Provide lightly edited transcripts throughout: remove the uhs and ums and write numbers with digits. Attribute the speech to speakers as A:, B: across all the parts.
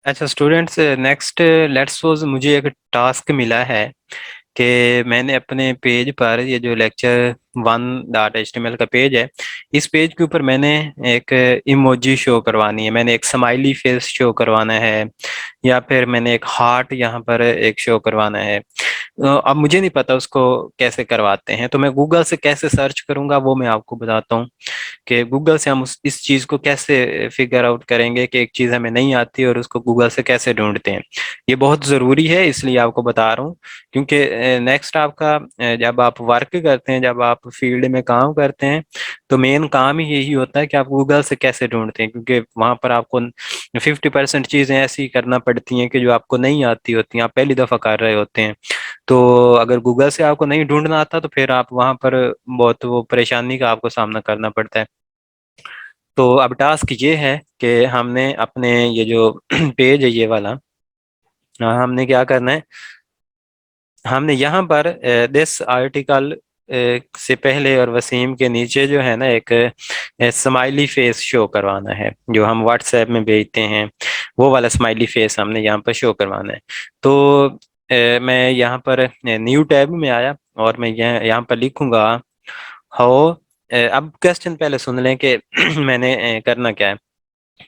A: अच्छा students, next let's suppose मुझे एक टास्क मिला है कि मैंने अपने पेज पर, ये जो lecture1.html का पेज है, इस पेज के ऊपर मैंने एक इमोजी शो करवानी है, मैंने एक स्माइली फेस शो करवाना है, या फिर मैंने एक हार्ट यहाँ पर एक शो करवाना है। अब मुझे नहीं पता उसको कैसे करवाते हैं, तो मैं गूगल से कैसे सर्च करूंगा वो मैं आपको बताता हूँ कि गूगल से हम इस चीज को कैसे फिगर आउट करेंगे कि एक चीज हमें नहीं आती और उसको गूगल से कैसे ढूंढते हैं। ये बहुत जरूरी है, इसलिए आपको बता रहा हूँ, क्योंकि नेक्स्ट आपका जब आप वर्क करते हैं, जब आप फील्ड में काम करते हैं, तो मेन काम ही यही होता है कि आप गूगल से कैसे ढूंढते हैं, क्योंकि वहां पर आपको 50% चीजें ऐसी करना पड़ती हैं कि जो आपको नहीं आती होती हैं, आप पहली दफा कर रहे होते हैं। तो अगर गूगल से आपको नहीं ढूंढना आता तो फिर आप वहां पर बहुत वो परेशानी का आपको सामना करना पड़ता है। तो अब टास्क ये है कि हमने अपने ये जो पेज है ये वाला, हमने क्या करना है, हमने यहाँ पर दिस आर्टिकल से पहले और वसीम के नीचे जो है ना एक स्माइली फेस शो करवाना है, जो हम व्हाट्सएप में भेजते हैं, वो वाला स्माइली फेस हमने यहाँ पर शो करवाना है। तो मैं यहाँ पर न्यू टैब में आया और मैं यहाँ पर लिखूंगा हाउ। अब क्वेश्चन पहले सुन लें कि मैंने करना क्या है।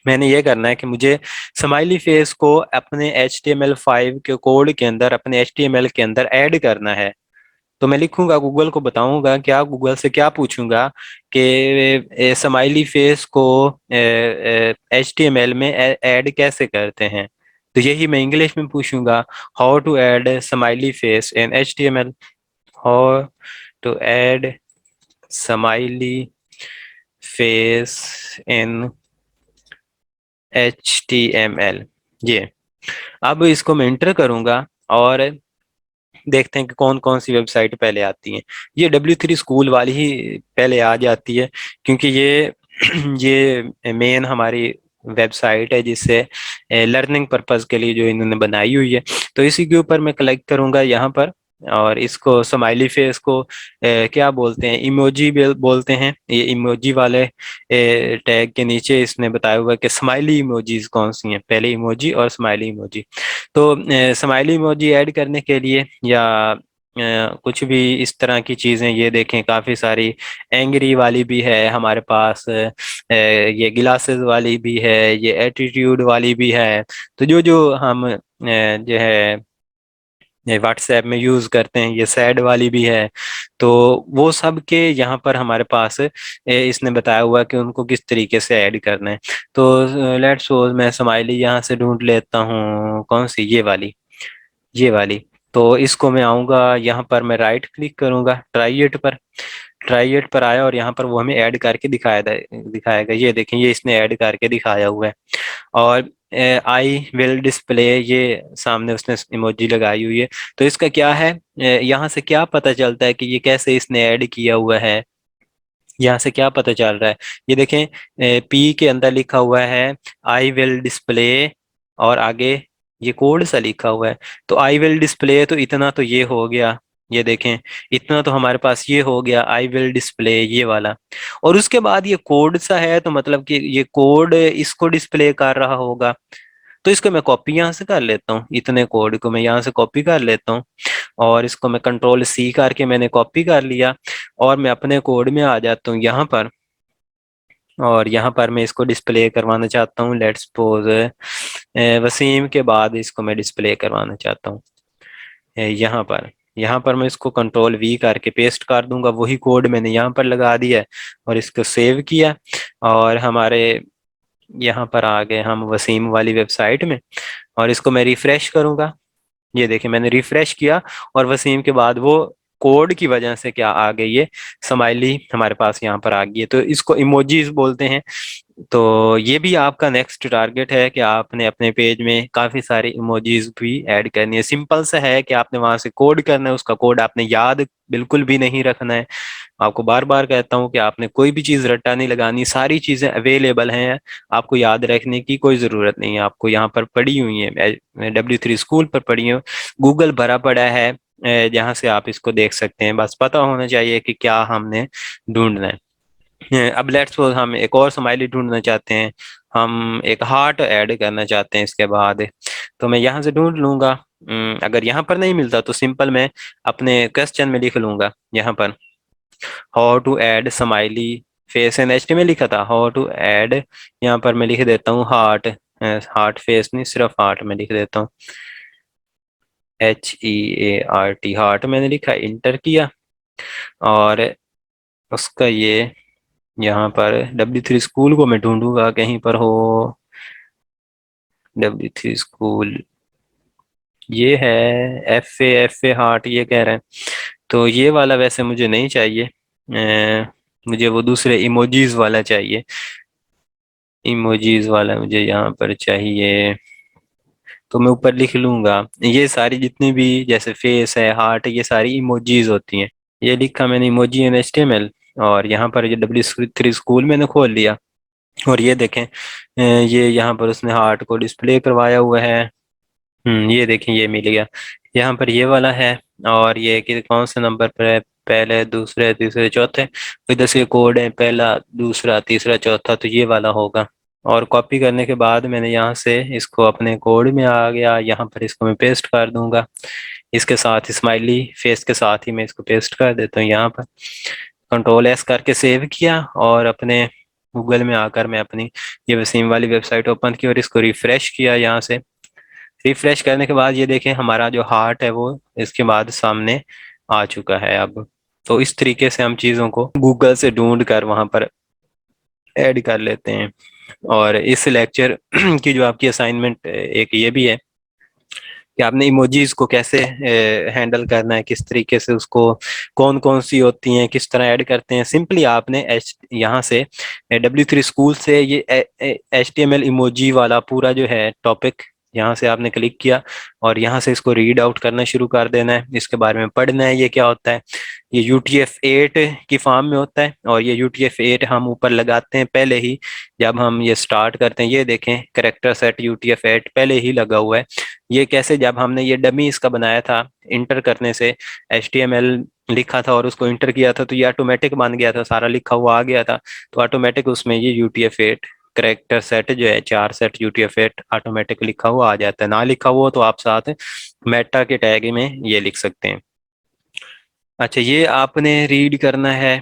A: मैंने ये करना है कि मुझे स्माइली फेस को अपने HTML5 के कोड के अंदर, अपने HTML के अंदर ऐड करना है। तो मैं लिखूंगा, गूगल को बताऊंगा, क्या गूगल से क्या पूछूंगा कि स्माइली फेस को HTML में ऐड कैसे करते हैं। तो यही मैं इंग्लिश में पूछूंगा, how to add smiley face in HTML, how to add smiley face in HTML। ये अब इसको मैं इंटर करूंगा और देखते हैं कि कौन कौन सी वेबसाइट पहले आती हैं। ये W3 स्कूल वाली ही पहले आ जाती है, क्योंकि ये ये मेन हमारी वेबसाइट है जिससे लर्निंग पर्पस के लिए जो इन्होंने बनाई हुई है। तो इसी के ऊपर मैं कलेक्ट करूंगा यहाँ पर, और इसको स्माइली फेस को क्या बोलते हैं, इमोजी बोलते हैं। ये इमोजी वाले टैग के नीचे इसने बताया हुआ है कि स्माइली इमोजीज कौन सी हैं, पहले इमोजी और स्माइली इमोजी। तो स्माइली इमोजी ऐड करने के लिए, या कुछ भी इस तरह की चीजें, ये देखें काफी सारी एंग्री वाली भी है हमारे पास, ये ग्लासेस वाली भी है, ये एटीट्यूड वाली भी है। तो जो जो हम जो है व्हाट्सएप में यूज करते हैं, ये सैड वाली भी है। तो वो सब के यहाँ पर हमारे पास इसने बताया हुआ है कि उनको किस तरीके से ऐड करना है। तो लेट्स सपोज मैं स्माइली यहाँ से ढूंढ लेता हूँ, कौन सी, ये वाली। तो इसको मैं आऊंगा, यहाँ पर मैं राइट क्लिक करूंगा, ट्राई इट पर। ट्राई इट पर आया और यहाँ पर वो हमें ऐड करके दिखाएगा। ये देखें, ये इसने ऐड करके दिखाया हुआ है। और आई विल डिस्प्ले, ये सामने उसने इमोजी लगाई हुई है। तो इसका क्या है, यहाँ से क्या पता चलता है कि ये कैसे इसने ऐड किया हुआ है, यहाँ से क्या पता चल रहा है। ये देखें, पी के अंदर लिखा हुआ है आई विल डिस्प्ले, और आगे ये कोड सा लिखा हुआ है। तो आई विल डिस्प्ले, तो इतना तो ये हो गया, ये देखें, इतना तो हमारे पास ये हो गया, आई विल डिस्प्ले ये वाला। और उसके बाद ये कोड सा है, तो मतलब कि ये कोड इसको डिस्प्ले कर रहा होगा। तो इसको मैं कॉपी यहाँ से कर लेता हूँ, इतने कोड को मैं यहाँ से कॉपी कर लेता हूँ, और इसको मैं कंट्रोल C करके मैंने कॉपी कर लिया। और मैं अपने कोड में आ जाता हूँ यहाँ पर, और यहाँ पर मैं इसको डिस्प्ले करवाना चाहता हूँ। लेट्स सपोज वसीम के बाद इसको मैं डिस्प्ले करवाना चाहता हूँ यहाँ पर। यहाँ पर मैं इसको कंट्रोल V करके पेस्ट कर दूंगा, वही कोड मैंने यहाँ पर लगा दिया है और इसको सेव किया। और हमारे यहाँ पर आ गए हम वसीम वाली वेबसाइट में, और इसको मैं रिफ्रेश करूंगा। ये देखिए, मैंने रिफ्रेश किया और वसीम के बाद वो कोड की वजह से क्या आ गई, ये स्माइली हमारे पास यहाँ पर आ गई है। तो इसको इमोजीज बोलते हैं। तो ये भी आपका नेक्स्ट टारगेट है कि आपने अपने पेज में काफी सारे इमोजीज भी ऐड करनी है। सिंपल सा है कि आपने वहां से कोड करना है, उसका कोड आपने याद बिल्कुल भी नहीं रखना है। आपको बार बार कहता हूँ कि आपने कोई भी चीज रट्टा नहीं लगानी, सारी चीजें अवेलेबल हैं, आपको याद रखने की कोई जरूरत नहीं है। आपको यहाँ पर पड़ी हुई है, W3 स्कूल पर पड़ी हुई, गूगल भरा पड़ा है जहाँ से आप इसको देख सकते हैं। बस पता होना चाहिए कि क्या हमने ढूंढना है। अब लेट्स सपोज हम एक और स्माइली ढूंढना चाहते हैं, हम एक हार्ट ऐड करना चाहते हैं इसके बाद, तो मैं यहाँ से ढूंढ लूंगा। अगर यहाँ पर नहीं मिलता तो सिंपल मैं अपने क्वेश्चन में लिख लूंगा यहाँ पर, how to add smiley face N H T में लिखा था, हाउ टू ऐड, यहाँ पर मैं लिख देता हूँ हार्ट, हार्ट फेस नहीं सिर्फ हार्ट में लिख देता हूँ, HEART, हार्ट मैंने लिखा, इंटर किया, और उसका ये यहाँ पर W3 स्कूल को मैं ढूंढूंगा कहीं पर हो, W3 स्कूल ये है, FA हार्ट ये कह रहे हैं, तो ये वाला वैसे मुझे नहीं चाहिए, मुझे वो दूसरे इमोजीज वाला चाहिए, इमोजीज वाला मुझे यहाँ पर चाहिए, तो मैं ऊपर लिख लूंगा ये सारी जितनी भी जैसे फेस है हार्ट ये सारी इमोजीज होती हैं, ये लिखा मैंने इमोजी इन HTML, और यहाँ पर ये W3 स्कूल मैंने खोल लिया, और ये देखें ये यहाँ पर उसने हार्ट को डिस्प्ले करवाया हुआ है। ये देखें ये मिल गया, यहाँ पर ये वाला है, और ये कि कौन से नंबर पर है, पहले दूसरे तीसरे चौथे, तो इधर से कोड है पहला दूसरा तीसरा चौथा, तो ये वाला होगा। और कॉपी करने के बाद मैंने यहाँ से इसको अपने कोड में आ गया, यहाँ पर इसको मैं पेस्ट कर दूंगा, इसके साथ स्माइली फेस के साथ ही मैं इसको पेस्ट कर देता हूँ यहाँ पर, कंट्रोल S करके सेव किया, और अपने गूगल में आकर मैं अपनी ये वसीम वाली वेबसाइट ओपन की और इसको रिफ्रेश किया यहाँ से, रिफ्रेश करने के बाद ये देखें हमारा जो हार्ट है वो इसके बाद सामने आ चुका है अब। तो इस तरीके से हम चीज़ों को गूगल से ढूंढ कर वहां पर ऐड कर लेते हैं। और इस लेक्चर की जो आपकी असाइनमेंट एक ये भी है कि आपने इमोजीज को कैसे हैंडल करना है, किस तरीके से उसको कौन कौन सी होती हैं किस तरह ऐड करते हैं। सिंपली आपने यहाँ से W3 स्कूल से ये HTML इमोजी वाला पूरा जो है टॉपिक यहाँ से आपने क्लिक किया, और यहाँ से इसको रीड आउट करना शुरू कर देना है, इसके बारे में पढ़ना है ये क्या होता है। ये UTF-8 की फॉर्म में होता है, और ये UTF-8 हम ऊपर लगाते हैं पहले ही जब हम ये स्टार्ट करते हैं, ये देखें करेक्टर सेट UTF-8 पहले ही लगा हुआ है। ये कैसे, जब हमने ये डमी इसका बनाया था इंटर करने से HTML लिखा था और उसको इंटर किया था तो ये ऑटोमेटिक बन गया था, सारा लिखा हुआ आ गया था, तो ऑटोमेटिक उसमें ये UTF-8 करेक्टर सेट जो है 4 सेट UTF-8 ऑटोमेटिक लिखा हुआ आ जाता है, ना लिखा हुआ तो आप साथ मेटा के टैग में ये लिख सकते हैं। अच्छा ये आपने रीड करना है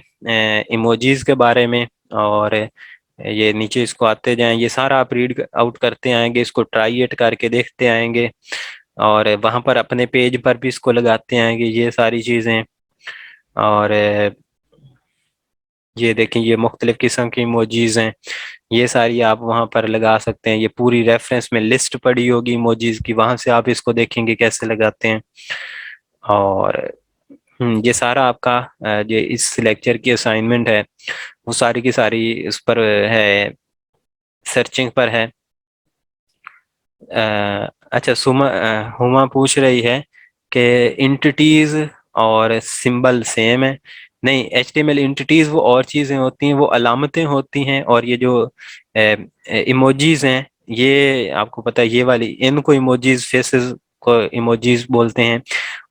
A: इमोजीज के बारे में, और ये नीचे इसको आते जाएं, ये सारा आप रीड आउट करते आएंगे, इसको ट्राई इट करके देखते आएंगे, और वहां पर अपने पेज पर भी इसको लगाते आएंगे ये सारी चीजें। और ये देखें ये मुख्तलिफ किस्म की इमोजीज हैं, ये सारी आप वहां पर लगा सकते हैं, ये पूरी रेफरेंस में लिस्ट पड़ी होगी इमोजीज की, वहां से आप इसको देखेंगे कैसे लगाते हैं। और ये सारा आपका जो इस लेक्चर की असाइनमेंट है वो सारी की सारी इस पर है, सर्चिंग पर है। अच्छा हुमा पूछ रही है कि इंटिटीज और सिंबल सेम है, नहीं HTML इंटिटीज वो और चीज़ें होती हैं, वो अलामतें होती हैं, और ये जो इमोजीज हैं ये आपको पता है ये वाली इनको इमोजीज फेसेस को इमोजीज बोलते हैं,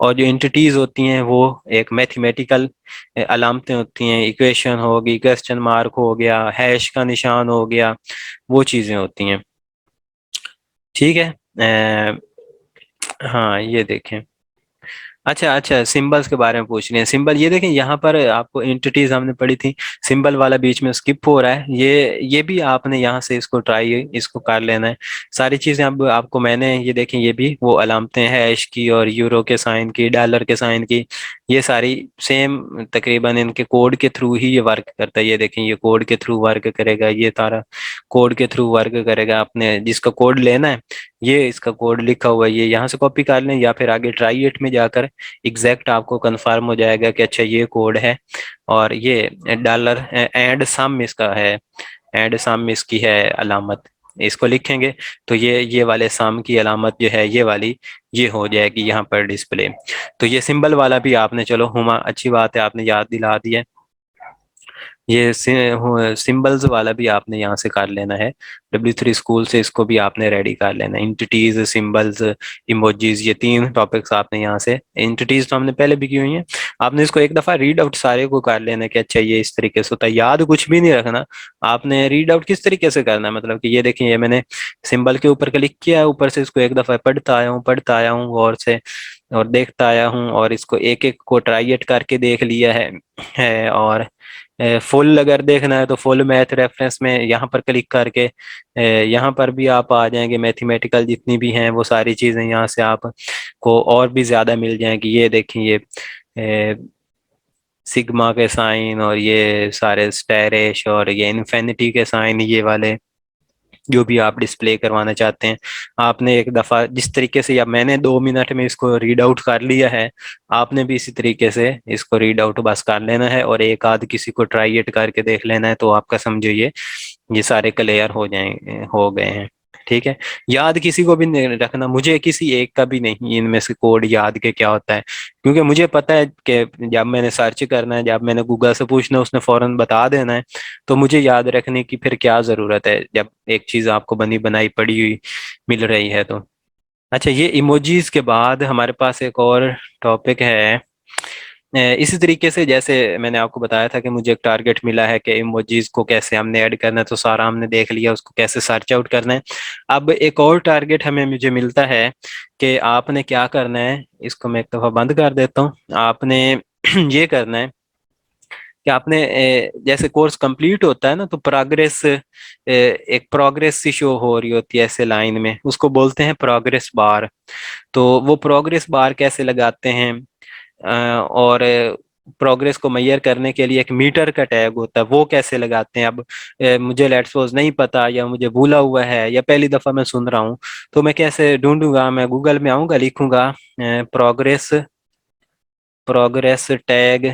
A: और जो इंटिटीज होती हैं वो एक मैथमेटिकल अलामतें होती हैं, इक्वेशन होगी, क्वेश्चन मार्क हो गया, हैश का निशान हो गया, वो चीज़ें होती हैं। ठीक है। हाँ ये देखें, अच्छा अच्छा सिंबल्स के बारे में पूछ रहे हैं, सिंबल ये देखें यहाँ पर आपको एंटिटीज हमने पढ़ी थी, सिंबल वाला बीच में स्किप हो रहा है, ये भी आपने यहाँ से इसको ट्राई इसको कर लेना है, सारी चीजें अब आपको मैंने ये देखें ये भी वो अलामतें हैं हैश की और यूरो के साइन की डॉलर के साइन की, ये सारी सेम तकरीबन इनके कोड के थ्रू ही ये वर्क करता है, ये देखें ये कोड के थ्रू वर्क करेगा, ये तारा कोड के थ्रू वर्क करेगा, आपने जिसका कोड लेना है ये इसका कोड लिखा हुआ है ये यहाँ से कॉपी कर लें, या फिर आगे ट्राई इट में जाकर एग्जैक्ट आपको कंफर्म हो जाएगा कि अच्छा ये कोड है, और ये डॉलर एंड सम इसका है, एंड सम इसकी है अलामत, इसको लिखेंगे तो ये वाले सम की अलामत जो है ये वाली ये हो जाएगी यहाँ पर डिस्प्ले। तो ये सिंबल वाला भी आपने, चलो हुमा अच्छी बात है आपने याद दिला दिया। ये सिंबल्स वाला भी आपने यहाँ से कर लेना है, W3 स्कूल से इसको भी आपने रेडी कर लेना है। इंटिटीज, सिंबल्स, इमोजीज, ये तीन टॉपिक्स आपने यहाँ से, इंटिटीज तो हमने पहले भी की हुई हैं, आपने इसको एक दफा रीड आउट सारे को कर लेना है कि अच्छा ये इस तरीके से होता है, याद कुछ भी नहीं रखना। आपने रीड आउट किस तरीके से करना है, मतलब कि ये देखिए, ये मैंने सिंबल के ऊपर क्लिक किया है, ऊपर से इसको एक दफा पढ़ता आया हूँ गौर से, और देखता आया हूँ, और इसको एक एक को ट्राई करके देख लिया है। और फुल अगर देखना है तो फुल मैथ रेफरेंस में यहाँ पर क्लिक करके यहाँ पर भी आप आ जाएंगे, मैथमेटिकल जितनी भी हैं वो सारी चीज़ें यहाँ से आप को और भी ज़्यादा मिल जाएंगी। ये देखें, ये सिग्मा के साइन, और ये सारे स्टेरिश, और ये इन्फिनिटी के साइन, ये वाले जो भी आप डिस्प्ले करवाना चाहते हैं, आपने एक दफ़ा जिस तरीके से, या मैंने 2 मिनट में इसको रीड आउट कर लिया है, आपने भी इसी तरीके से इसको रीड आउट बस कर लेना है, और एक आध किसी को ट्राई इट करके देख लेना है, तो आपका समझो ये सारे क्लियर हो जाएंगे, हो गए हैं। ठीक है, याद किसी को भी नहीं रखना, मुझे किसी एक का भी नहीं इनमें से कोड याद के क्या होता है, क्योंकि मुझे पता है कि जब मैंने सर्च करना है, जब मैंने गूगल से पूछना है, उसने फौरन बता देना है, तो मुझे याद रखने की फिर क्या जरूरत है जब एक चीज आपको बनी बनाई पड़ी हुई मिल रही है तो। अच्छा, ये इमोजीज के बाद हमारे पास एक और टॉपिक है। इसी तरीके से जैसे मैंने आपको बताया था कि मुझे एक टारगेट मिला है कि इमोजीज को कैसे हमने ऐड करना है, तो सारा हमने देख लिया, उसको कैसे सर्च आउट करना है। अब एक और टारगेट हमें मुझे मिलता है कि आपने क्या करना है, इसको मैं एक दफा बंद कर देता हूँ। आपने ये करना है कि आपने जैसे कोर्स कंप्लीट होता है ना, तो प्रोग्रेस, एक प्रोग्रेस सी शो हो रही होती है ऐसे लाइन में, उसको बोलते हैं प्रोग्रेस बार। तो वो प्रोग्रेस बार कैसे लगाते हैं, और प्रोग्रेस को मैयर करने के लिए एक मीटर का टैग होता है, वो कैसे लगाते हैं। अब मुझे लेट्स सपोज नहीं पता, या मुझे भूला हुआ है, या पहली दफा मैं सुन रहा हूँ, तो मैं कैसे ढूंढूंगा, मैं गूगल में आऊंगा, लिखूंगा progress progress tag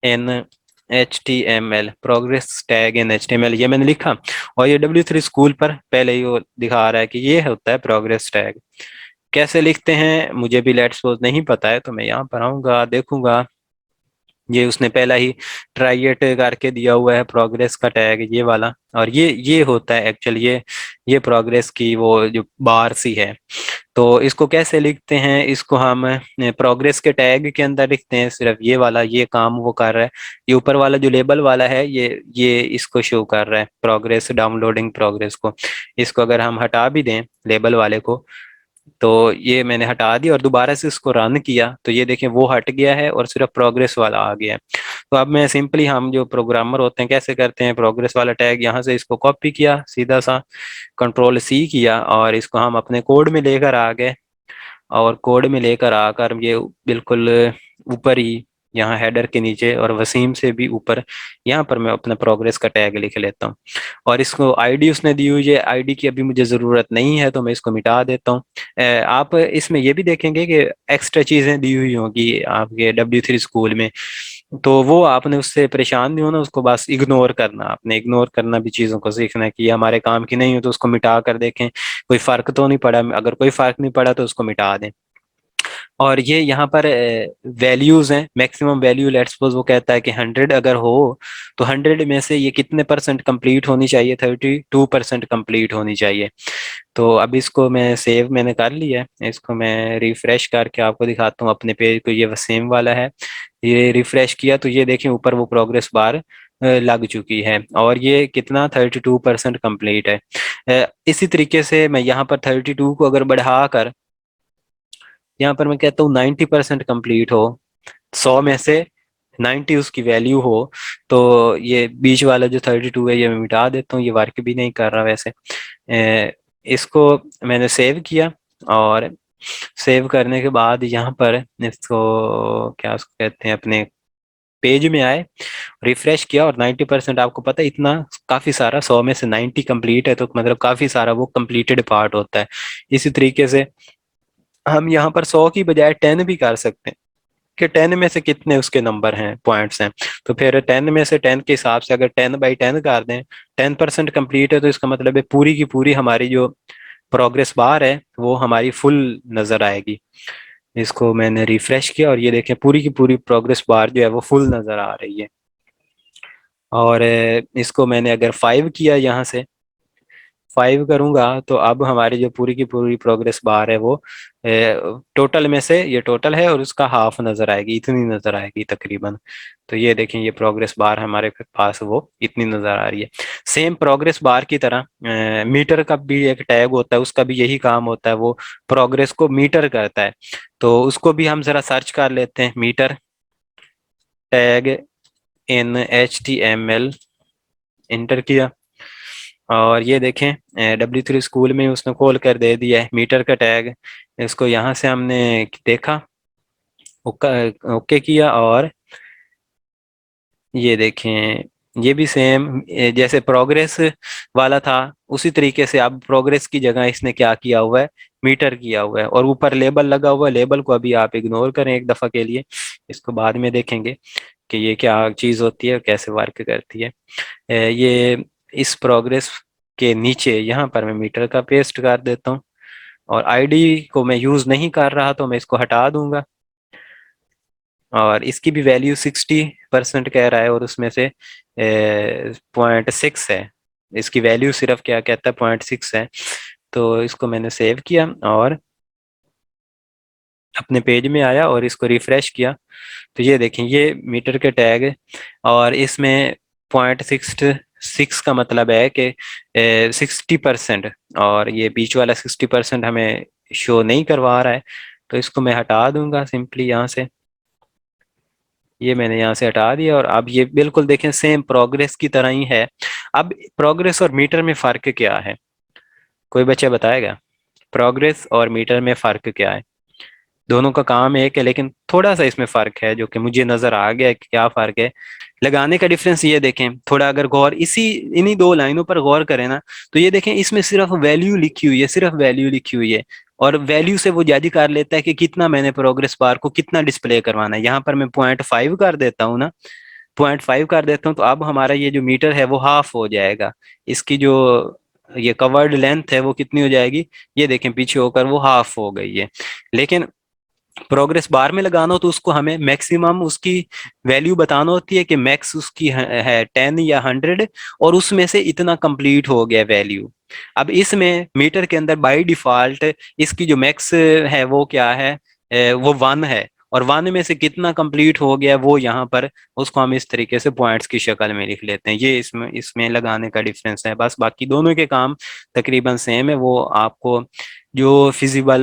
A: in HTML, progress tag in HTML, ये मैंने लिखा, और ये W3 स्कूल पर पहले ही वो दिखा रहा है कि ये होता है प्रोग्रेस टैग। कैसे लिखते हैं मुझे भी लेट्स सपोज नहीं पता है, तो मैं यहाँ पर आऊंगा, देखूंगा, ये उसने पहला ही ट्राई इट करके दिया हुआ है प्रोग्रेस का टैग, ये वाला, और ये होता है एक्चुअली, ये प्रोग्रेस की वो जो बार सी है। तो इसको कैसे लिखते हैं, इसको हम प्रोग्रेस के टैग के अंदर लिखते हैं, सिर्फ ये वाला, ये काम वो कर रहा है। ये ऊपर वाला जो लेबल वाला है, ये इसको शो कर रहा है, प्रोग्रेस, डाउनलोडिंग प्रोग्रेस को। इसको अगर हम हटा भी दें लेबल वाले को, तो ये मैंने हटा दिया और दोबारा से इसको रन किया, तो ये देखें वो हट गया है और सिर्फ प्रोग्रेस वाला आ गया है। तो अब मैं सिंपली, हम जो प्रोग्रामर होते हैं कैसे करते हैं, प्रोग्रेस वाला टैग यहाँ से इसको कॉपी किया, सीधा सा कंट्रोल C किया, और इसको हम अपने कोड में लेकर आ गए, और कोड में लेकर आकर ये बिल्कुल ऊपर ही, यहाँ हेडर के नीचे, और वसीम से भी ऊपर, यहाँ पर मैं अपना प्रोग्रेस का टैग लिख लेता हूँ। और इसको आईडी उसने दी हुई है, आईडी की अभी मुझे ज़रूरत नहीं है, तो मैं इसको मिटा देता हूँ। आप इसमें ये भी देखेंगे कि एक्स्ट्रा चीज़ें दी हुई होंगी आपके W3 स्कूल में, तो वो आपने उससे परेशान नहीं होना, उसको बस इग्नोर करना, आपने इग्नोर करना भी चीज़ों को सीखना है कि ये हमारे काम की नहीं हो, तो उसको मिटा कर देखें कोई फ़र्क तो नहीं पड़ा, अगर कोई फ़र्क नहीं पड़ा तो उसको मिटा दें। और ये यहाँ पर वैल्यूज हैं, मैक्सिमम वैल्यू, लेट्स सपोज वो कहता है कि 100 अगर हो, तो 100 में से ये कितने परसेंट कंप्लीट होनी चाहिए, 32% कंप्लीट होनी चाहिए। तो अब इसको मैं सेव मैंने कर लिया है, इसको मैं रिफ्रेश करके आपको दिखाता हूँ अपने पेज को, ये सेम वाला है। ये रिफ्रेश किया तो ये देखें ऊपर वो प्रोग्रेस बार लग चुकी है, और ये कितना 32% कंप्लीट है। इसी तरीके से मैं यहाँ पर 32 को अगर बढ़ा कर, यहाँ पर मैं कहता हूँ 90% कंप्लीट हो, 100 में से 90 उसकी वैल्यू हो, तो ये बीच वाला जो 32 है ये मैं मिटा देता हूँ, ये वर्क भी नहीं कर रहा वैसे। इसको मैंने सेव किया, और सेव करने के बाद यहाँ पर इसको क्या उसको कहते हैं, अपने पेज में आए, रिफ्रेश किया, और 90% आपको पता है इतना काफी सारा, 100 में से 90 कंप्लीट है, तो मतलब काफी सारा वो कंप्लीटेड पार्ट होता है। इसी तरीके से हम यहाँ पर 100 की बजाय 10 भी कर सकते हैं कि 10 में से कितने उसके नंबर हैं, पॉइंट्स हैं। तो फिर 10 में से 10 के हिसाब से अगर 10/10 कर दें, 10% कंप्लीट है, तो इसका मतलब है पूरी की पूरी हमारी जो प्रोग्रेस बार है वो हमारी फुल नजर आएगी। इसको मैंने रिफ्रेश किया और ये देखें पूरी की पूरी प्रोग्रेस बार जो है वो फुल नज़र आ रही है। और इसको मैंने अगर 5 किया यहाँ से, 5 करूंगा तो अब हमारी जो पूरी की पूरी प्रोग्रेस बार है वो टोटल में से, ये टोटल है और उसका हाफ नजर आएगी, इतनी नजर आएगी तकरीबन। तो ये देखें ये प्रोग्रेस बार हमारे पास वो इतनी नजर आ रही है। सेम प्रोग्रेस बार की तरह मीटर का भी एक टैग होता है, उसका भी यही काम होता है, वो प्रोग्रेस को मीटर करता है। तो उसको भी हम जरा सर्च कर लेते हैं, meta tag in HTML, enter किया और ये देखें W3 स्कूल में उसने खोल कर दे दिया है मीटर का टैग। इसको यहाँ से हमने देखा, ओके किया और ये देखें ये भी सेम जैसे प्रोग्रेस वाला था उसी तरीके से अब प्रोग्रेस की जगह इसने क्या किया हुआ है, मीटर किया हुआ है। और ऊपर लेबल लगा हुआ है, लेबल को अभी आप इग्नोर करें एक दफ़ा के लिए, इसको बाद में देखेंगे कि ये क्या चीज़ होती है, कैसे वर्क करती है। ये इस प्रोग्रेस के नीचे यहाँ पर मैं मीटर का पेस्ट कर देता हूँ और आईडी को मैं यूज़ नहीं कर रहा तो मैं इसको हटा दूंगा। और इसकी भी वैल्यू 60% कह रहा है और उसमें से 0.6 है, इसकी वैल्यू सिर्फ क्या कहता है 0.6 है। तो इसको मैंने सेव किया और अपने पेज में आया और इसको रिफ्रेश किया तो ये देखें ये मीटर के टैग है और इसमें 0.66 का मतलब है कि 60%, और ये बीच वाला 60% हमें शो नहीं करवा रहा है। तो इसको मैं हटा दूंगा सिंपली यहाँ से, ये मैंने यहाँ से हटा दिया और अब ये बिल्कुल देखें सेम प्रोग्रेस की तरह ही है। अब प्रोग्रेस और मीटर में फ़र्क क्या है, कोई बच्चा बताएगा? प्रोग्रेस और मीटर में फ़र्क क्या है? दोनों का काम एक है लेकिन थोड़ा सा इसमें फ़र्क है जो कि मुझे नज़र आ गया है कि क्या फ़र्क है। लगाने का डिफरेंस ये देखें, थोड़ा अगर गौर इसी इन्हीं दो लाइनों पर गौर करें ना, तो ये देखें इसमें सिर्फ वैल्यू लिखी हुई है, सिर्फ वैल्यू लिखी हुई है और वैल्यू से वो जारी कर लेता है कि कितना मैंने प्रोग्रेस बार को कितना डिस्प्ले करवाना है। यहाँ पर मैं 0.5 कर देता हूँ ना, 0.5 कर देता हूँ तो अब हमारा ये जो मीटर है वो हाफ हो जाएगा। इसकी जो ये कवर्ड लेंथ है वो कितनी हो जाएगी, ये देखें पीछे होकर वो हाफ हो गई है। लेकिन प्रोग्रेस बार में लगाना हो तो उसको हमें मैक्सिमम उसकी वैल्यू बताना होती है कि मैक्स उसकी है 10 या 100 और उसमें से इतना कंप्लीट हो गया वैल्यू। अब इसमें मीटर के अंदर बाय डिफॉल्ट इसकी जो मैक्स है वो क्या है, वो 1 है और 1 में से कितना कंप्लीट हो गया वो यहाँ पर उसको हम इस तरीके से पॉइंट्स की शक्ल में लिख लेते हैं। ये इसमें इसमें लगाने का डिफरेंस है बस, बाकी दोनों के काम तकरीबन सेम है। वो आपको जो फिजिबल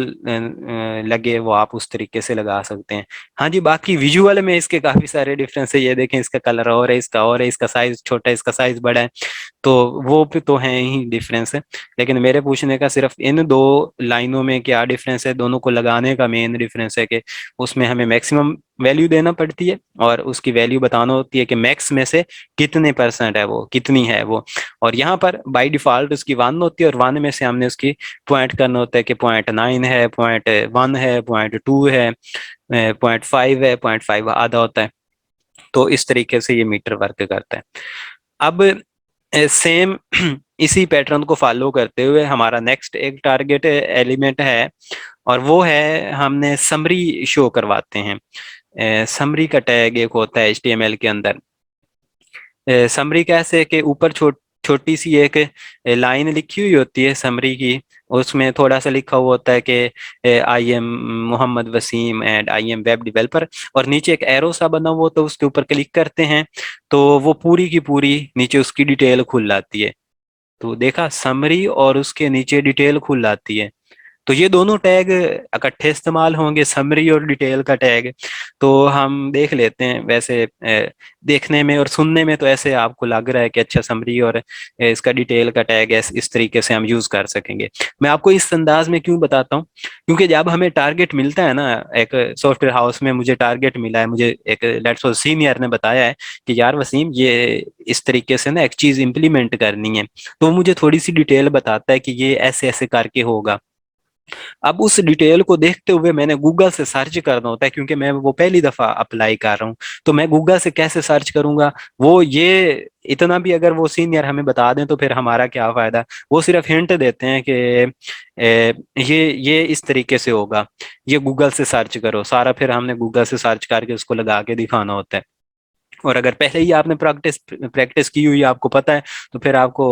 A: लगे वो आप उस तरीके से लगा सकते हैं। हाँ जी, बाकी विजुअल में इसके काफी सारे डिफरेंस है, ये देखें इसका कलर और है, इसका और है, इसका साइज छोटा है, इसका साइज बड़ा है। तो वो भी तो है ही डिफरेंस है। लेकिन मेरे पूछने का सिर्फ इन दो लाइनों में क्या डिफरेंस है, दोनों को लगाने का मेन डिफरेंस है कि उसमें हमें मैक्सिमम वैल्यू देना पड़ती है और उसकी वैल्यू बताना होती है कि मैक्स में से कितने परसेंट है वो, कितनी है वो। और यहाँ पर बाय डिफॉल्ट उसकी 1 होती है और 1 में से हमने उसकी पॉइंट करना होता है कि 0.9 है, 0.1 है, 0.2 है, 0.5 है, 0.5 आधा होता है। तो इस तरीके से ये मीटर वर्क करता है। अब सेम इसी पैटर्न को फॉलो करते हुए हमारा नेक्स्ट एक टारगेट एलिमेंट है और वो है हमने समरी शो करवाते हैं। समरी का टैग एक होता है HTML के अंदर। समरी कैसे कि ऊपर छोटी सी एक लाइन लिखी हुई होती है समरी की, उसमें थोड़ा सा लिखा हुआ होता है कि I am Mohammad Wasim and I am web developer, और नीचे एक एरो सा बना हुआ होता है, उसके ऊपर क्लिक करते हैं तो वो पूरी की पूरी नीचे उसकी डिटेल खुल जाती है। तो देखा, समरी और उसके नीचे डिटेल खुल जाती है। तो ये दोनों टैग इकट्ठे इस्तेमाल होंगे, समरी और डिटेल का टैग। तो हम देख लेते हैं, वैसे देखने में और सुनने में तो ऐसे आपको लग रहा है कि अच्छा समरी और इसका डिटेल का टैग है, इस तरीके से हम यूज कर सकेंगे। मैं आपको इस अंदाज में क्यों बताता हूँ, क्योंकि जब हमें टारगेट मिलता है ना, एक सॉफ्टवेयर हाउस में मुझे टारगेट मिला है, मुझे एक लेट्स सो सीनियर ने बताया है कि यार वसीम ये इस तरीके से ना एक चीज इंप्लीमेंट करनी है, तो वो मुझे थोड़ी सी डिटेल बताता है कि ये ऐसे ऐसे करके होगा। अब उस डिटेल को देखते हुए मैंने गूगल से सर्च करना होता है, क्योंकि मैं वो पहली दफा अप्लाई कर रहा हूँ। तो मैं गूगल से कैसे सर्च करूंगा? वो ये इतना भी अगर वो सीनियर हमें बता दें तो फिर हमारा क्या फायदा। वो सिर्फ हिंट देते हैं कि ये इस तरीके से होगा, ये गूगल से सर्च करो सारा, फिर हमने गूगल से सर्च करके उसको लगा के दिखाना होता है। और अगर पहले ही आपने प्रैक्टिस प्रैक्टिस की हुई है, आपको पता है, तो फिर आपको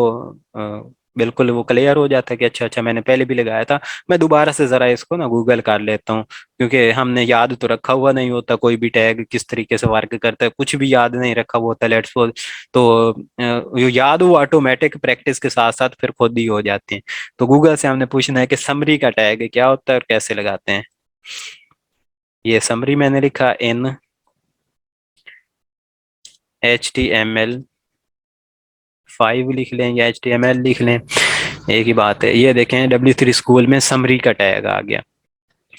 A: बिल्कुल वो क्लियर हो जाता है कि अच्छा अच्छा मैंने पहले भी लगाया था। मैं दोबारा से जरा इसको ना गूगल कर लेता हूँ, क्योंकि हमने याद तो रखा हुआ नहीं होता कोई भी टैग किस तरीके से वर्क करता है, कुछ भी याद नहीं रखा हुआ होता, लेट्स सपोज। तो जो याद वो ऑटोमेटिक प्रैक्टिस के साथ साथ फिर खुद ही हो जाती है। तो गूगल से हमने पूछना है कि समरी का टैग क्या होता है और कैसे लगाते हैं। ये समरी मैंने लिखा HTML5 लिख लें या HTML लिख लें, एक ही बात है। ये देखें W3 स्कूल में समरी का टैग आ गया।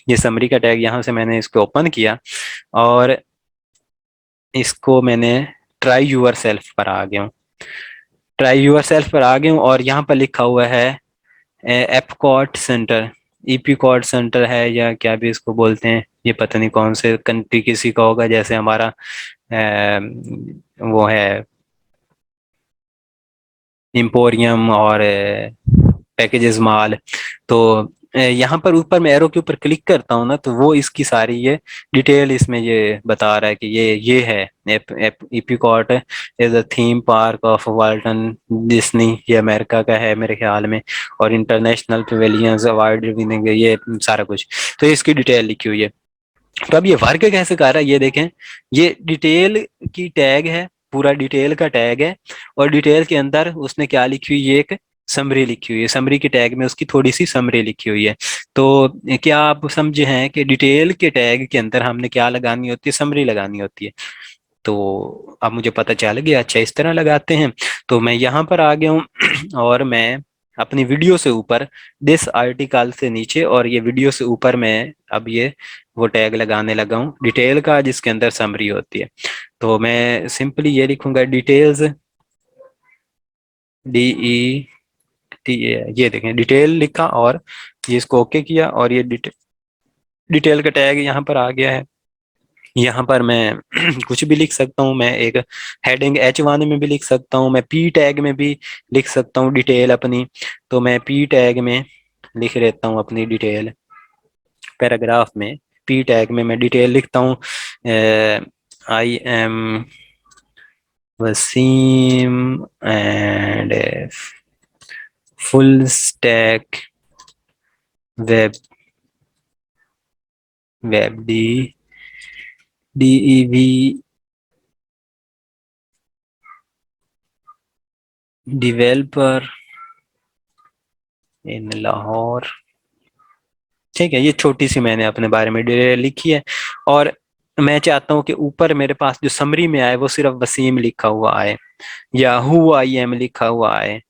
A: ये समरी का टैग यहाँ से मैंने इसको ओपन किया और इसको मैंने ट्राई यूर सेल्फ पर आ गया हूँ। ट्राई यूर सेल्फ पर आ गया हूँ और यहाँ पर लिखा हुआ है एपकॉट सेंटर। ईपीकॉट सेंटर है या क्या भी इसको बोलते हैं, ये पता नहीं कौन से कंट्री किसी का होगा, जैसे हमारा वो है इम्पोरियम और पैकेजेस माल। तो यहाँ पर ऊपर मैं एरो के ऊपर क्लिक करता हूँ ना, तो वो इसकी सारी ये डिटेल इसमें ये बता रहा है कि ये है Epcot is a theme park of Walton Disney. ये अमेरिका का है मेरे ख्याल में, और इंटरनेशनल पवेलियंस अवार्ड विनिंग, ये सारा कुछ। तो इसकी डिटेल लिखी हुई है। तो अब ये वर्क कैसे कर रहा है ये देखें। ये डिटेल की टैग है, पूरा डिटेल का टैग है, और डिटेल के अंदर उसने क्या लिखी हुई है, एक समरी लिखी हुई है। समरी के टैग में उसकी थोड़ी सी समरी लिखी हुई है। तो क्या आप समझे हैं कि डिटेल के टैग के अंदर हमने क्या लगानी होती है, समरी लगानी होती है। तो अब मुझे पता चल गया, अच्छा इस तरह लगाते हैं। तो मैं यहाँ पर आ गया हूँ और मैं अपनी वीडियो से ऊपर दिस आर्टिकल से नीचे और ये वीडियो से ऊपर मैं अब ये वो टैग लगाने लगा हूँ डिटेल का, जिसके अंदर समरी होती है। तो मैं सिंपली ये लिखूंगा डिटेल्स, DET, ये देखें डिटेल लिखा और ये इसको ओके किया और ये डिटेल का टैग यहाँ पर आ गया है। यहाँ पर मैं कुछ भी लिख सकता हूँ, मैं एक हेडिंग H1 में भी लिख सकता हूँ, मैं P टैग में भी लिख सकता हूँ डिटेल अपनी। तो मैं P टैग में लिख लेता हूँ अपनी डिटेल, पैराग्राफ में P टैग में मैं डिटेल लिखता हूँ। I am Waseem and full stack web web DEV developer in Lahore. ठीक है, ये छोटी सी मैंने अपने बारे में डिटेल लिखी है। और मैं चाहता हूँ कि ऊपर मेरे पास जो समरी में आए वो सिर्फ वसीम लिखा हुआ आए या हु आई एम लिखा हुआ आए।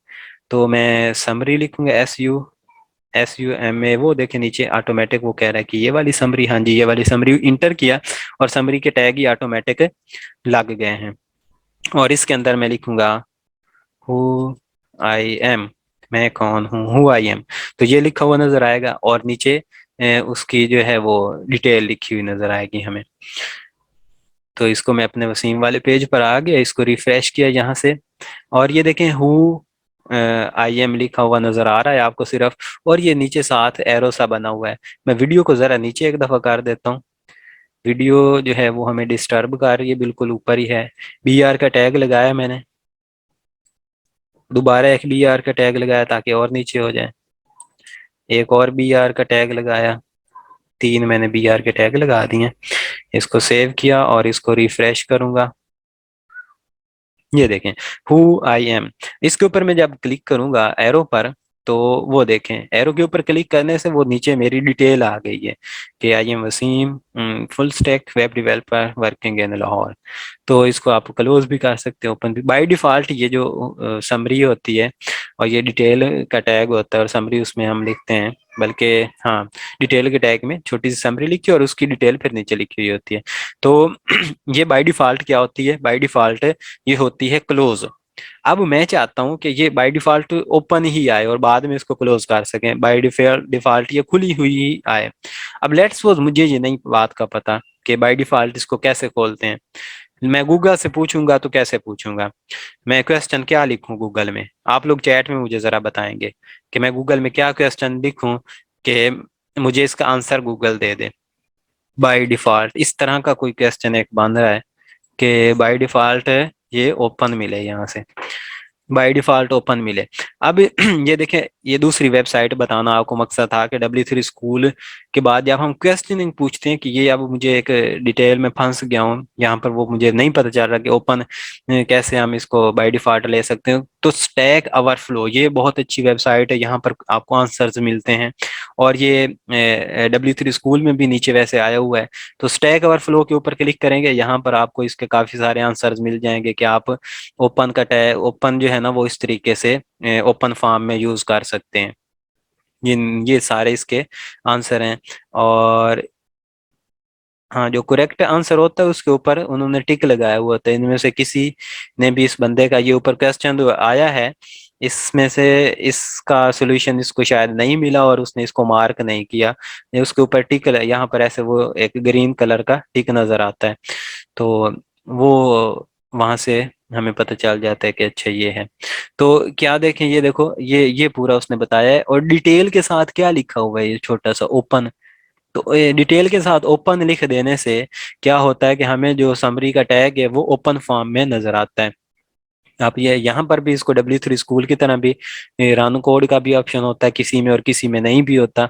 A: तो मैं समरी लिखूंगा SUMA। वो देखे नीचे ऑटोमेटिक वो कह रहा है कि ये वाली समरी, हाँ जी ये वाली समरी इंटर किया और समरी के टैग ही ऑटोमेटिक लग गए हैं। और इसके अंदर मैं लिखूंगा हु आई एम, मैं कौन हूँ, हु आई एम। तो ये लिखा हुआ नजर आएगा और नीचे उसकी जो है वो डिटेल लिखी हुई नजर आएगी हमें। तो इसको मैं अपने वसीम वाले पेज पर आ गया, इसको रिफ्रेश किया यहाँ से और ये देखें हु आई एम लिखा हुआ नजर आ रहा है आपको सिर्फ, और ये नीचे साथ एरो सा बना हुआ है। मैं वीडियो को जरा नीचे एक दफा कर देता हूँ। वीडियो जो है वो हमें डिस्टर्ब कर रही है, बिल्कुल ऊपर ही है। BR का टैग लगाया मैंने, दोबारा एक BR का टैग लगाया ताकि और नीचे हो जाए, एक और BR का टैग लगाया, 3 मैंने BR के टैग लगा दिए। इसको सेव किया और इसको रिफ्रेश करूंगा। ये देखें हु आई एम, इसके ऊपर मैं जब क्लिक करूंगा एरो पर, तो वो देखें एरो के ऊपर क्लिक करने से वो नीचे मेरी डिटेल आ गई है कि I am Wasim full stack web developer working in Lahore. तो इसको आप क्लोज भी कर सकते हो, ओपन भी। बाय डिफॉल्ट ये जो समरी होती है और ये डिटेल का टैग होता है और समरी उसमें हम लिखते हैं, बल्कि हाँ डिटेल के टैग में छोटी सी समरी लिखी और उसकी डिटेल फिर नीचे लिखी हुई होती है। तो ये बाय डिफॉल्ट क्या होती है, बाय डिफॉल्ट ये होती है क्लोज। अब मैं चाहता हूँ कि ये बाय डिफॉल्ट ओपन ही आए और बाद में इसको क्लोज कर सकें, बाय डिफॉल्ट ये खुली हुई ही आए। अब लेट्स सपोज मुझे ये नहीं बात का पता कि बाय डिफॉल्ट इसको कैसे खोलते हैं। मैं गूगल से पूछूंगा तो कैसे पूछूंगा, मैं क्वेश्चन क्या लिखूं गूगल में? आप लोग चैट में मुझे जरा बताएंगे कि मैं गूगल में क्या क्वेश्चन लिखूं कि मुझे इसका answer Google they they. By default इस तरह का कोई क्वेश्चन एक बन रहा है कि बाय डिफॉल्ट ये ओपन मिले यहाँ से, बाय डिफॉल्ट ओपन मिले। अब ये देखें, ये दूसरी वेबसाइट बताना आपको मकसद था कि W3 स्कूल के बाद जब हम क्वेश्चनिंग पूछते हैं कि ये अब मुझे एक डिटेल में फंस गया हूँ यहाँ पर, वो मुझे नहीं पता चल रहा कि ओपन कैसे हम इसको बाय डिफॉल्ट ले सकते हैं, तो स्टैक ओवरफ्लो ये बहुत अच्छी वेबसाइट है, यहाँ पर आपको आंसर्स मिलते हैं। और ये W3 स्कूल में भी नीचे वैसे आया हुआ है। तो स्टैक ओवरफ्लो के ऊपर क्लिक करेंगे, यहाँ पर आपको इसके काफी सारे आंसर्स मिल जाएंगे कि आप ओपन का टैग, ओपन जो है ना वो इस तरीके से ओपन फॉर्म में यूज कर सकते हैं। ये सारे इसके आंसर हैं। और हाँ, जो करेक्ट आंसर होता है उसके ऊपर उन्होंने टिक लगाया हुआ होता है। इनमें से किसी ने भी, इस बंदे का ये ऊपर क्वेश्चन जो आया है इसमें से इसका सोल्यूशन इसको शायद नहीं मिला और उसने इसको मार्क नहीं किया, ये उसके ऊपर टिक, यहाँ पर ऐसे वो एक ग्रीन कलर का टिक नजर आता है। तो वो वहां से हमें पता चल जाता है कि अच्छा ये है। तो क्या देखें, ये देखो, ये पूरा उसने बताया है और डिटेल के साथ क्या लिखा हुआ है, ये छोटा सा ओपन। तो ये डिटेल के साथ ओपन लिख देने से क्या होता है कि हमें जो समरी का टैग है वो ओपन फॉर्म में नजर आता है। आप ये यहाँ पर भी इसको W3 स्कूल की तरह भी रन कोड का भी ऑप्शन होता है, किसी में और किसी में नहीं भी होता।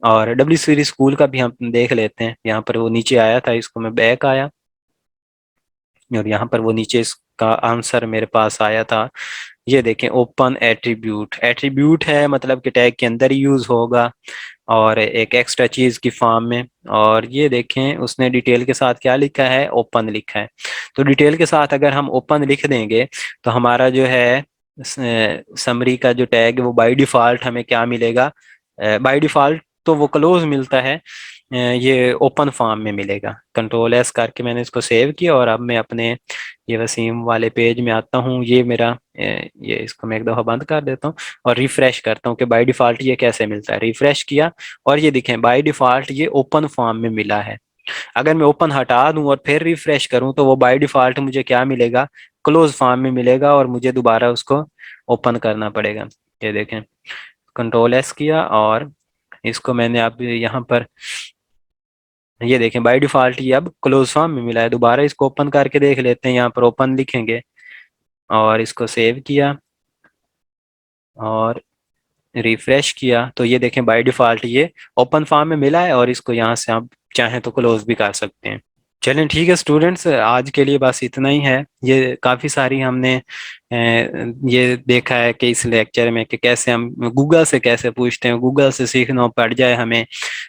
A: और W3 स्कूल का भी हम देख लेते हैं, यहाँ पर वो नीचे आया था, इसको मैं बैक आया और यहाँ पर वो नीचे इसका आंसर मेरे पास आया था। ये देखें, ओपन एट्रीब्यूट, एट्रीब्यूट है मतलब कि टैग के अंदर ही यूज होगा और एक एक्स्ट्रा चीज की फॉर्म में। और ये देखें उसने डिटेल के साथ क्या लिखा है, ओपन लिखा है। तो डिटेल के साथ अगर हम ओपन लिख देंगे तो हमारा जो है समरी का जो टैग है वो बाय डिफॉल्ट हमें क्या मिलेगा, बाय डिफॉल्ट तो वो क्लोज मिलता है, ये ओपन फॉर्म में मिलेगा। कंट्रोल एस करके मैंने इसको सेव किया और अब मैं अपने ये वसीम वाले पेज में आता हूँ। ये मेरा ये इसको मैं एक दफ़ा बंद कर देता हूँ और रिफ्रेश करता हूँ कि बाय डिफॉल्ट ये कैसे मिलता है। रिफ्रेश किया और ये दिखें बाय डिफॉल्ट ये ओपन फॉर्म में मिला है। अगर मैं ओपन हटा दूं और फिर रिफ्रेश करूं तो वो बाय डिफॉल्ट मुझे क्या मिलेगा, क्लोज फॉर्म में मिलेगा और मुझे दोबारा उसको ओपन करना पड़ेगा। ये देखें, कंट्रोल एस किया और इसको मैंने अब यहाँ पर, ये देखें बाय डिफॉल्ट ये अब क्लोज फॉर्म में मिला है। दोबारा इसको ओपन करके देख लेते हैं, यहाँ पर ओपन लिखेंगे और इसको सेव किया और रिफ्रेश किया तो ये देखें बाय डिफॉल्ट ये ओपन फॉर्म में मिला है और इसको यहाँ से आप चाहें तो क्लोज भी कर सकते हैं। चलें ठीक है स्टूडेंट्स, आज के लिए बस इतना ही है। ये काफ़ी सारी हमने ये देखा है कि इस लेक्चर में कि कैसे हम गूगल से कैसे पूछते हैं, गूगल से सीखना पड़ जाए हमें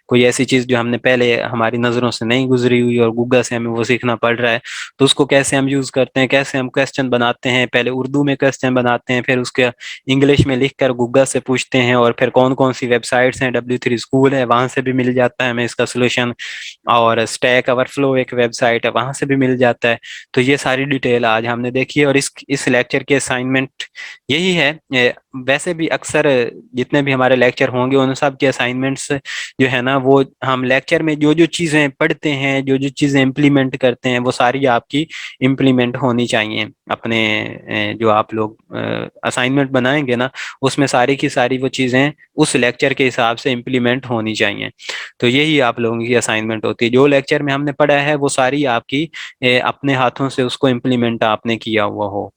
A: कोई ऐसी चीज़ जो हमने पहले हमारी नज़रों से नहीं गुजरी हुई और गूगल से हमें वो सीखना पड़ रहा है, तो उसको कैसे हम यूज़ करते हैं, कैसे हम क्वेश्चन बनाते हैं। पहले उर्दू में क्वेश्चन बनाते हैं, फिर उसके इंग्लिश में लिख कर गूगल से पूछते हैं और फिर कौन कौन सी वेबसाइट्स हैं, W3 स्कूल है वहाँ से भी मिल जाता है हमें इसका सोल्यूशन, और स्टैक ओवरफ्लो एक वेबसाइट है वहां से भी मिल जाता है। तो ये सारी डिटेल आज हमने देखी है और इस लेक्चर के असाइनमेंट यही है। वैसे भी अक्सर जितने भी हमारे लेक्चर होंगे उन सब के असाइनमेंट्स जो है ना वो हम लेक्चर में जो जो चीज़ें पढ़ते हैं, जो जो चीज़ें इम्प्लीमेंट करते हैं वो सारी आपकी इम्प्लीमेंट होनी चाहिए अपने जो आप लोग असाइनमेंट बनाएंगे ना उसमें सारी की सारी वो चीज़ें उस लेक्चर के हिसाब से इम्प्लीमेंट होनी चाहिए। तो यही आप लोगों की असाइनमेंट होती है, जो लेक्चर में हमने पढ़ा है वो सारी आपकी अपने हाथों से उसको इम्प्लीमेंट आपने किया हुआ हो।